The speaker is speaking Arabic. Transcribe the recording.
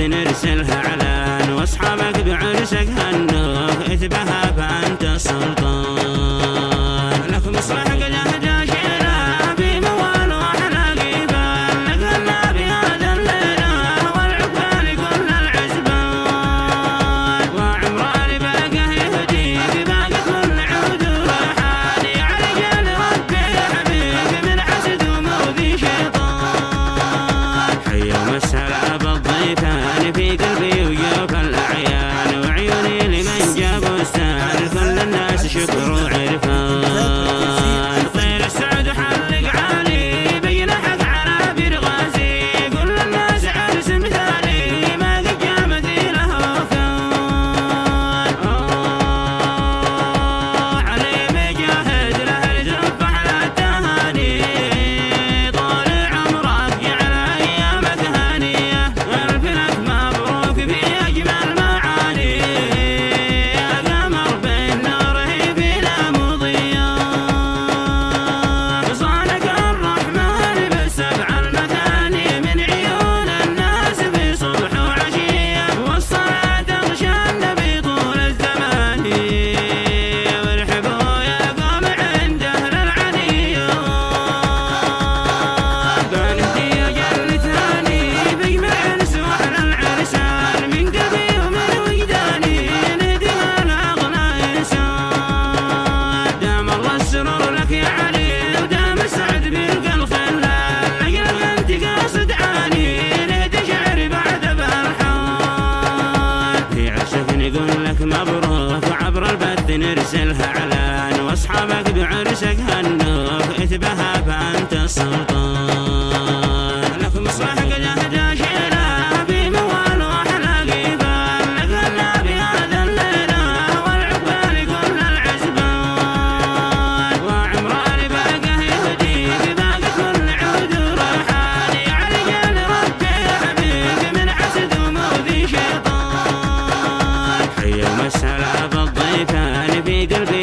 نرسلها اعلان، واصحابك بعرسك هنوك اتبها فانت السلطان. لك مصلح قد اهدى شيله بموال واحلى قيبان، لك غنى بهذا الليله والعقبال كل العزبان، وعمران باقه يهديك باقي كل عود وريحان، يا رجال ربي يا حبيبي من حسد ومؤذي شيطان. حيا ومسهلا بالضيفان في قلبي وجوف الاعيان، وعيوني لمن جاب وستان كل الناس شكر وعرفان. طير السعد حلق عالي بين حق عنابر غازي، كل الناس عرس مثالي ما قد جاء مثيله وكان. علي مجاهد له رزق احلى التهاني، طول عمرك جعل ايامك هانيه، الف لك مبروك في اجمل معاني، يا قمر بين نوره بلا مضيا. صانك الرحمن بالسبع المثاني من عيون الناس في صبح وعشيه، والصلاة تغشى النبي طول الزمان، وارحبوا يا قوم عند اهل العنيه. بنتي اجل ثاني بجمع عرس واحلى العرسان، من قلبي ومن وجداني نهديها لاغنى انسان. دام الله السرور لك يا علي ودام السعد بيلقى الخلال، لاجل انت قاصد عاني نهدي شعري بعد بالحان. في عرسك نقول لك مبروك وعبر البث نرسلها اعلان، واصحابك بعرسك هنوك اتبها فانت السلطان. لك مصلح قد اهدى شيله بموال واحلى قيبان، لك غنى بهذا الليله والعقبال كل العزبان، وعمران باقه يهديك باقي كل عود وريحان، يا رجال ربي يا حبيبي من حسد ومؤذي شيطان. حيا ومسهلا بالضيفان في قلبي